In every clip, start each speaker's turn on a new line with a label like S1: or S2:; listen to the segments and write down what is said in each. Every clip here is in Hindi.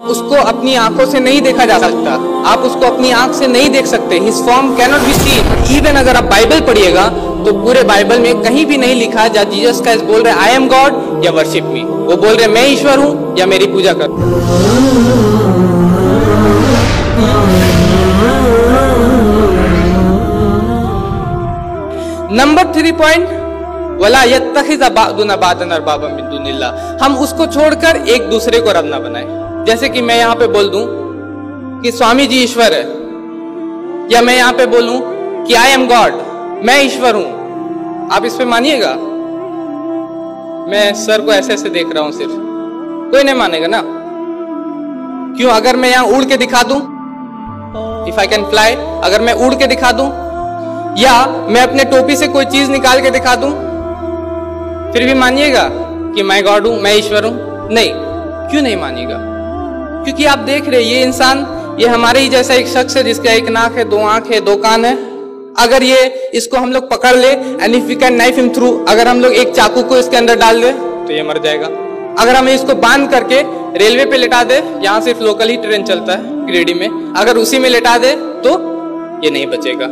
S1: उसको अपनी आंखों से नहीं देखा जा सकता, आप उसको अपनी आंख से नहीं देख सकते। His form cannot be seen. Even अगर आप बाइबल पढ़िएगा तो पूरे बाइबल में कहीं भी नहीं लिखा है जहाँ जीसस क्राइस्ट बोल रहे आई एम गॉड या वर्शिप मी। वो बोल रहे मैं ईश्वर हूँ या मेरी पूजा करो। नंबर 3 पॉइंट, वला यत्तखिज़ बादुना बादन अरबाबा मिन दुनिल्लाह। हम उसको छोड़कर एक दूसरे को रब ना बनाए। जैसे कि मैं यहाँ पे बोल दूं कि स्वामी जी ईश्वर है, या मैं यहाँ पे बोलूं कि आई एम गॉड, मैं ईश्वर हूं, आप इस पे मानिएगा? मैं सर को ऐसे ऐसे देख रहा हूं, सिर्फ कोई नहीं मानेगा ना। क्यों? अगर मैं यहाँ उड़ के दिखा दूं, इफ आई कैन फ्लाई, अगर मैं उड़ के दिखा दूं या मैं अपने टोपी से कोई चीज निकाल के दिखा दूं, फिर भी मानिएगा कि मैं गॉड हूं, मैं ईश्वर हूं? नहीं। क्यों नहीं मानिएगा? क्योंकि आप देख रहे ये इंसान, ये हमारे ही जैसा एक शख्स है जिसका एक नाक है, 2 आंख है, 2 कान है। अगर ये इसको हम लोग पकड़ ले, and if we can knife him through, अगर हम लोग एक चाकू को इसके अंदर डाल दे तो ये मर जाएगा। अगर हम इसको बांध करके रेलवे पे लेटा दे, यहाँ सिर्फ लोकल ही ट्रेन चलता है गिरिडीह में, अगर उसी में लेटा दे तो ये नहीं बचेगा।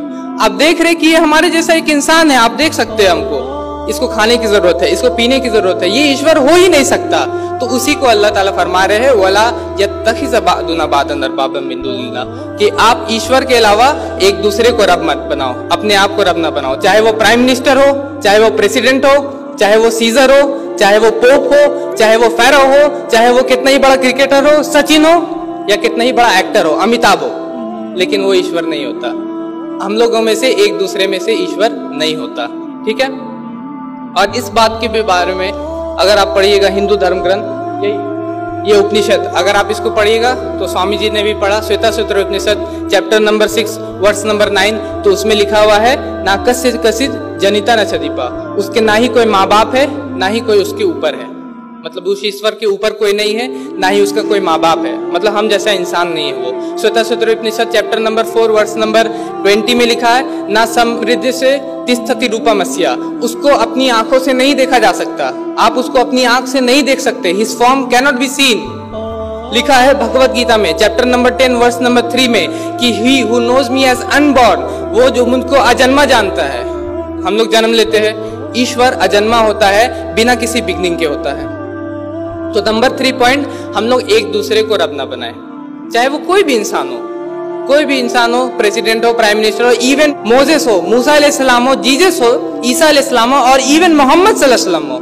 S1: आप देख रहे कि ये हमारे जैसा एक इंसान है, आप देख सकते हैं हमको, इसको खाने की जरूरत है, इसको पीने की जरूरत है, ये ईश्वर हो ही नहीं सकता। तो उसी को अल्लाह ताला फरमा रहे हैं वला यत्तखिज़ बादुना बादन अरबाबा मिन दुनिल्लाह, कि आप ईश्वर के अलावा एक दूसरे को रब मत बनाओ, अपने आप को रब ना बनाओ। चाहे वो प्राइम मिनिस्टर हो, चाहे वो प्रेसिडेंट हो, चाहे वो सीजर हो, चाहे वो पोप हो, चाहे वो फेरो हो, चाहे वो कितना ही बड़ा क्रिकेटर हो, सचिन हो, या कितना ही बड़ा एक्टर हो, अमिताभ हो, लेकिन वो ईश्वर नहीं होता। हम लोगों में से एक दूसरे में से ईश्वर नहीं होता। ठीक है? और इस बात के बारे में अगर आप पढ़िएगा हिंदू धर्म ग्रंथ, ये उपनिषद, अगर आप इसको पढ़िएगा तो स्वामी जी ने भी पढ़ा, श्वेताश्वतर उपनिषद चैप्टर नंबर 6 वर्स नंबर 9, तो उसमें लिखा हुआ है ना कस्य कसिद जनिता न छदीपा, उसके ना ही कोई माँ बाप है, ना ही कोई उसके ऊपर है। मतलब उस ईश्वर के ऊपर कोई नहीं है, ना ही उसका कोई माँ बाप है, मतलब हम जैसा इंसान नहीं है वो। श्वेताश्वतर उपनिषद चैप्टर नंबर 4 वर्स नंबर 20 में लिखा है ना समृद्धि से तिष्ठति रूपमस्या, उसको अपनी आंखों से नहीं देखा जा सकता, आप उसको अपनी आंख से नहीं देख सकते। His form cannot be seen. लिखा है भगवत गीता में चैप्टर नंबर 10 वर्स नंबर 3 में कि he who knows me as unborn, वो जो मुझको अजन्मा जानता है। हम लोग जन्म लेते हैं, ईश्वर अजन्मा होता है, बिना किसी बिगनिंग के होता है। तो नंबर 3 पॉइंट, हम लोग एक दूसरे को रब ना बनाए, चाहे वो कोई भी इंसान हो, कोई भी इंसान हो, प्रेसिडेंट हो, प्राइम मिनिस्टर हो, इवन मोजेस हो, मूसा अलैहिस्सलाम हो, जीसस हो, ईसा अलैहिस्सलाम हो, और इवन मोहम्मद सल्लल्लाहु अलैहि वसल्लम हो।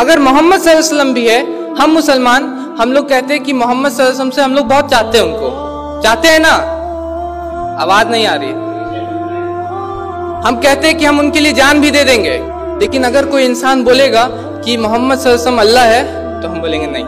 S1: अगर मोहम्मद सल्लल्लाहु अलैहि वसल्लम भी है, हम मुसलमान, हम लोग कहते हैं कि मोहम्मद सल्लल्लाहु अलैहि वसल्लम से हम लोग बहुत चाहते हैं, उनको चाहते हैं ना? आवाज नहीं आ रही। हम कहते हैं कि हम उनके लिए जान भी दे देंगे, लेकिन अगर कोई इंसान बोलेगा कि मोहम्मद सल्लल्लाहु अलैहि वसल्लम अल्लाह है, तो हम बोलेंगे नहीं।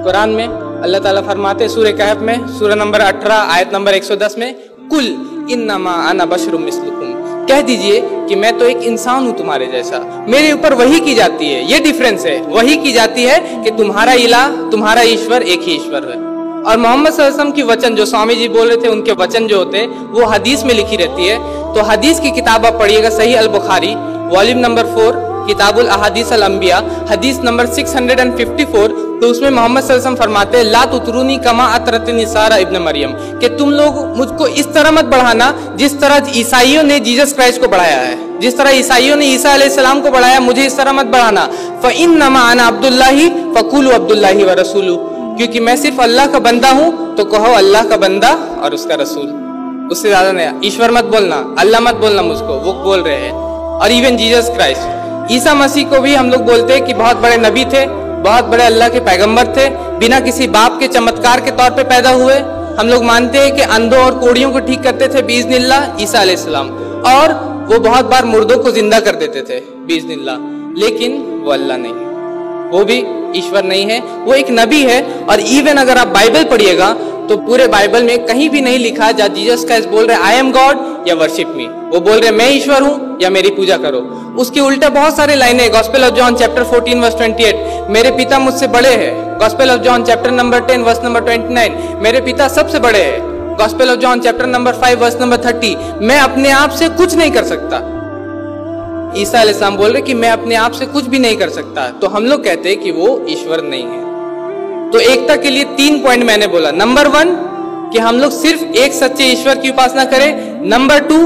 S1: कुरान में अल्लाह ताला फरमाते सूरह कहफ में सूरह नंबर 18 आयत नंबर 110 में, कुल इन्नमा अना बशरुम मिस्लुकुम, कह दीजिए कि मैं तो एक इंसान हूँ तुम्हारे जैसा, मेरे ऊपर वही की जाती है। ये डिफरेंस है, वही की जाती है कि तुम्हारा इलाह, तुम्हारा ईश्वर एक ही ईश्वर है। और मोहम्मद सल्लल्लाहु अलैहि वसल्लम की वचन जो स्वामी जी बोल रहे थे, उनके वचन जो होते वो हदीस में लिखी रहती है। तो हदीस की किताब आप पढ़िएगा, सही अल बुखारी वॉल्यूम नंबर 4 किताबुल अहादीस अल अंबिया हदीस नंबर 654, तो उसमें मोहम्मद सल्लल्लाहु अलैहि वसल्लम फरमाते हैं ला तुतरूनी कमा अतरतनी सारा इब्न मरियम, कि तुम लोग मुझको इस तरह मत बढ़ाना जिस तरह ईसाइयों ने जीसस क्राइस्ट को बढ़ाया है, जिस तरह ईसाइयों ने ईसा अलैहिस्सलाम को बढ़ाया, मुझे इस तरह मत बढ़ाना। फ़इन्नमा अना अब्दुल्लाहि फ़क़ूलू अब्दुल्लाहि व रसूलु, क्योंकि मैं सिर्फ अल्लाह का बंदा हूँ तो कहो अल्लाह का बंदा और उसका रसूल, उससे ज्यादा नहीं। ईश्वर मत बोलना, अल्लाह मत बोलना मुझको, वो बोल रहे हैं। और even Jesus Christ, Isa Masih को भी हम लोग बोलते हैं कि बहुत बड़े नबी थे, बहुत बड़े अल्लाह के पैगंबर थे, बिना किसी बाप के चमत्कार के तौर पे पैदा हुए। हम लोग मानते हैं कि अंधों और कोड़ियों को ठीक करते थे बिइज़्निल्लाह ईसा अलैहिस्सलाम, और वो बहुत बार मुर्दों को जिंदा कर देते थे बिइज़्निल्लाह, लेकिन वो अल्लाह नहीं है, वो भी ईश्वर नहीं है, वो एक नबी है। और इवन अगर आप बाइबल पढ़िएगा तो पूरे बाइबल में कहीं भी नहीं लिखा जहाँ जीसस क्राइस्ट बोल रहे आई एम गॉड या वर्शिप मी, वो बोल रहे मैं ईश्वर हूँ या मेरी पूजा करो। उसके उल्टा बहुत सारे लाइनें, gospel of John chapter 14 verse 28, मेरे पिता मुझसे बड़े हैं। Gospel of John chapter number 10 verse number 29, मेरे पिता सबसे बड़े हैं। Gospel of John chapter number 5 verse number 30, मैं अपने आप से कुछ नहीं कर सकता। ईसा अलैहिस्सलाम बोल रहे कि मैं अपने आप से कुछ भी नहीं कर सकता, तो हम लोग कहते हैं कि वो ईश्वर नहीं है। तो एकता के लिए 3 पॉइंट मैंने बोला। नंबर 1 कि हम लोग सिर्फ एक सच्चे ईश्वर की उपासना करें। नंबर 2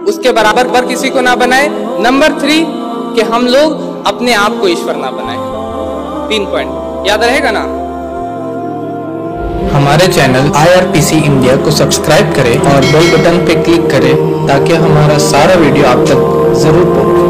S1: उसके बराबर किसी को ना बनाए। नंबर 3 कि हम लोग अपने आप को ईश्वर ना बनाए। 3 पॉइंट याद रहेगा ना।
S2: हमारे चैनल IRPC इंडिया को सब्सक्राइब करें और बेल बटन पे क्लिक करें ताकि हमारा सारा वीडियो आप तक जरूर पहुंचे।